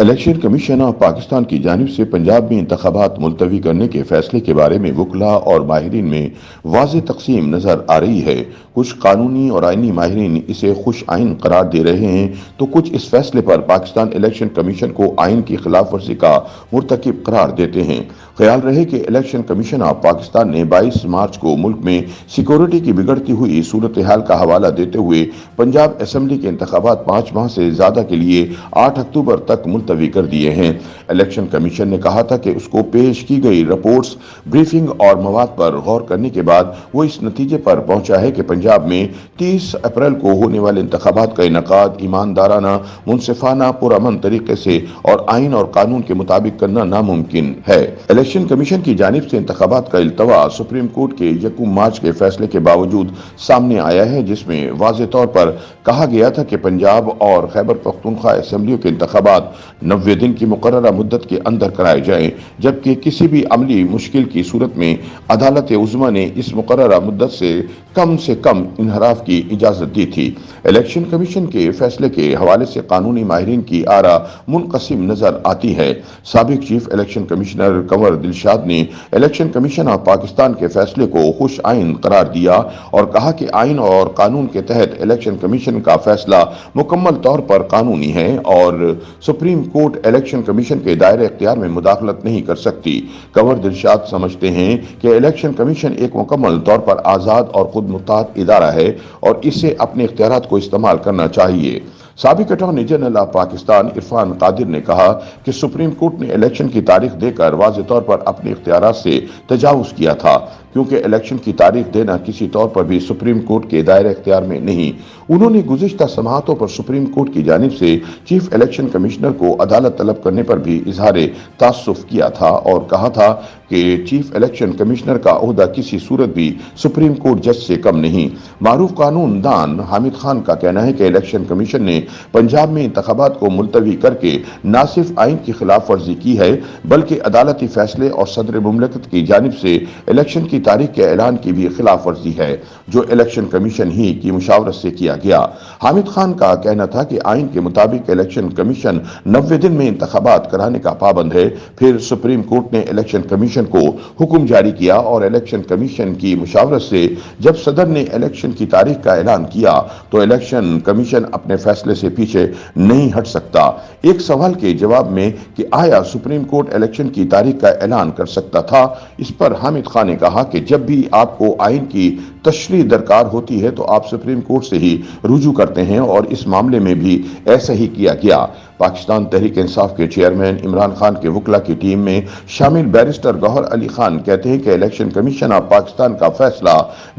Election commission of Pakistan کی جانب سے پنجاب میں انتخابات ملتوی کرنے کے فیصلے کے بارے میں وکلاء اور ماہرین میں واضح تقسیم نظر آ رہی ہے۔ کچھ قانونی اور آئینی ماہرین اسے خوش آئین قرار دے رہے ہیں تو کچھ اس فیصلے پر پاکستان الیکشن کمیشن کو آئین کی خلاف ورزی کا مرتکب قرار دیتے ہیں۔ خیال رہے کہ الیکشن کمیشن آف پاکستان نے 22 مارچ کو ملک میں سیکورٹی کی بگڑتی ہوئی صورتحال کا حوالہ دیتے ہوئے پنجاب اسمبلی کے انتخابات 5 ماہ سے زیادہ کے لیے 8 اکتوبر تک ملتوی کر دیے ہیں۔ الیکشن کمیشن نے کہا تھا کہ اس کو پیش کی گئی رپورٹس، بریفنگ اور مواد پر غور کرنے کے بعد وہ اس نتیجے پر پہنچا ہے کہ پنجاب میں 30 اپریل کو ہونے والے انتخابات کا انعقاد ایماندارانہ، منصفانہ، پرامن طریقے سے اور آئین اور قانون کے مطابق کرنا ناممکن ہے۔ الیکشن کمیشن کی جانب سے انتخابات کا التوا سپریم کورٹ کے 1 مارچ کے فیصلے کے باوجود سامنے آیا ہے، جس میں واضح طور پر کہا گیا تھا کہ پنجاب اور خیبر پختونخوا اسمبلیوں کے انتخابات 90 دن کی مقررہ مدت کے اندر کرائے جائیں، جبکہ کسی بھی عملی مشکل کی صورت میں عدالت عظمیٰ نے اس مقررہ مدت سے کم انحراف کی اجازت دی تھی۔ الیکشن کمیشن کے فیصلے کے حوالے سے قانونی ماہرین کی آراء منقسم نظر آتی ہے۔ سابق چیف الیکشن کمشنر کنور دلشاد نے الیکشن کمیشن آف پاکستان کے فیصلے کو خوش آئین قرار دیا اور کہا کہ آئین اور قانون کے تحت الیکشن کمیشن کا فیصلہ مکمل طور پر قانونی ہے اور سپریم کورٹ الیکشن کمیشن کے دائرہ اختیار میں مداخلت نہیں کر سکتی۔ کنور دلشاد سمجھتے ہیں کہ الیکشن کمیشن ایک مکمل طور پر آزاد اور خود مختار ادارہ ہے اور اسے اپنے اختیارات کو استعمال کرنا چاہیے۔ سابق attorney general of Pakistan Irfan Qadir نے کہا کہ سپریم کورٹ نے الیکشن کی تاریخ دے کر واضح طور پر اپنے اختیارات سے تجاوز کیا تھا، کیونکہ الیکشن کی تاریخ دینا کسی طور پر بھی سپریم کورٹ کے دائرہ اختیار میں نہیں۔ انہوں نے گزشتہ سماعتوں پر سپریم کورٹ کی جانب سے چیف الیکشن کمشنر کو عدالت طلب کرنے پر بھی اظہار تاسف کیا تھا اور کہا تھا کہ چیف الیکشن کمشنر کا عہدہ کسی صورت بھی سپریم کورٹ جج سے کم نہیں۔ معروف قانون دان حامد خان کا کہنا ہے کہ الیکشن کمیشن نے پنجاب میں انتخابات کو ملتوی کر کے نہ صرف آئین کی خلاف ورزی کی ہے بلکہ عدالتی فیصلے اور صدر مملکت کی جانب سے الیکشن کی تاریخ کے اعلان کی بھی خلاف ورزی ہے، جو الیکشن کمیشن ہی کی مشاورت سے کیا گیا۔ حامد خان کا کہنا تھا کہ آئین کے مطابق الیکشن کمیشن 90 دن میں انتخابات کرانے کا پابند ہے۔ پھر سپریم کورٹ نے الیکشن کمیشن کو حکم جاری کیا اور الیکشن کمیشن کی مشاورت سے جب صدر نے الیکشن کی تاریخ کا اعلان کیا تو الیکشن کمیشن اپنے فیصلے سے پیچھے نہیں ہٹ سکتا۔ ایک سوال کے جواب میں کہ آیا سپریم کورٹ الیکشن کی تاریخ کا اعلان کر سکتا تھا، اس پر حامد خان نے کہا کہ جب بھی آپ کو آئین کی تشریح درکار ہوتی ہے تو آپ سپریم کورٹ سے ہی رجوع کرتے ہیں اور اس معاملے میں بھی ایسا ہی کیا گیا۔ پاکستان تحریک انصاف کے چیئرمین عمران خان کے وکلاء کی ٹیم میں شامل بیرسٹر گوہر علی خان کہتے ہیں کہ الیکشن کمیشن آف پاکستان کا فیصلہ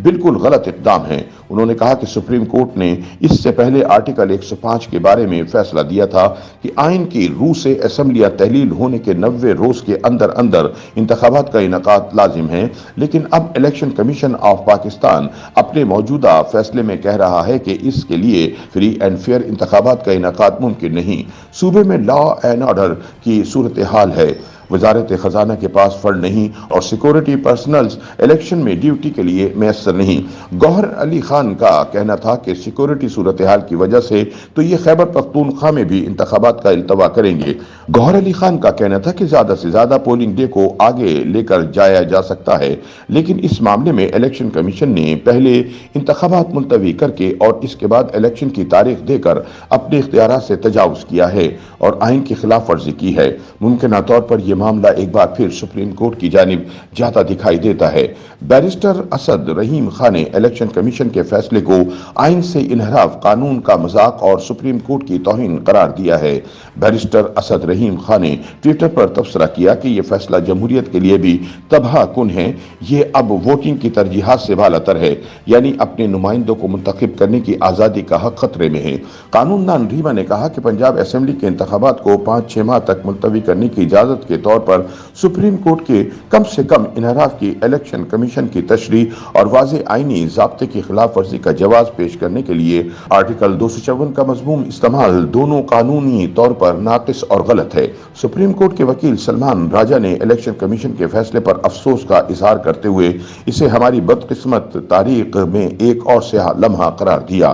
بالکل غلط اقدام ہے۔ انہوں نے کہا کہ سپریم کورٹ نے اس سے پہلے آرٹیکل 105 کے بارے میں فیصلہ دیا تھا کہ آئین کی روح سے اسمبلیاں تحلیل ہونے کے 90 روز کے اندر انتخابات کا انعقاد لازم ہے، لیکن اب الیکشن کمیشن آف پاکستان اپنے موجودہ فیصلے میں کہہ رہا ہے کہ اس کے لیے فری اینڈ فیئر انتخابات کا انعقاد ممکن نہیں۔ صوبے میں لا اینڈ آرڈر کی صورتحال ہے، وزارت خزانہ کے پاس فنڈ نہیں اور سیکورٹی پرسنلز الیکشن میں ڈیوٹی کے لیے میسر نہیں۔ گوہر علی خان کا کہنا تھا کہ سیکورٹی صورتحال کی وجہ سے تو یہ خیبر پختونخوا میں بھی انتخابات کا التوا کریں گے۔ گوہر علی خان کا کہنا تھا کہ زیادہ سے زیادہ پولنگ ڈے کو آگے لے کر جایا جا سکتا ہے، لیکن اس معاملے میں الیکشن کمیشن نے پہلے انتخابات ملتوی کر کے اور اس کے بعد الیکشن کی تاریخ دے کر اپنے اختیارات سے تجاوز کیا ہے اور آئین کی خلاف ورزی کی ہے۔ ممکنہ طور پر یہ معاملہ ایک بار پھر سپریم کورٹ کی جانب جاتا دکھائی دیتا ہے۔ بیرسٹر اسد رحیم خان نے الیکشن کمیشن کے فیصلے کو آئین سے انحراف، قانون کا مذاق اور سپریم کورٹ کی توہین قرار دیا ہے۔ بیرسٹر اسد رحیم خان نے ٹویٹر پر تبصرہ کیا کہ یہ فیصلہ جمہوریت کے لیے بھی تباہ کن ہے۔ یہ اب ووٹنگ کی ترجیحات سے بالاتر ہے، یعنی اپنے نمائندوں کو منتخب کرنے کی آزادی کا حق خطرے میں ہے۔ قانون دان ریما نے کہا کہ پنجاب اسمبلی کے انتخابات کو 5-6 ماہ تک ملتوی کرنے کی اجازت کے طور پر سپریم کورٹ کے کم سے کم انحراف کی الیکشن کمیشن کی تشریح اور واضح آئینی ضابطے کی خلاف ورزی کا جواز پیش کرنے کے لیے آرٹیکل 254 کا مضموم استعمال دونوں قانونی طور پر ناقص اور غلط ہے۔ سپریم کورٹ کے وکیل سلمان راجہ نے الیکشن کمیشن کے فیصلے پر افسوس کا اظہار کرتے ہوئے اسے ہماری بدقسمت تاریخ میں ایک اور سیاہ لمحہ قرار دیا۔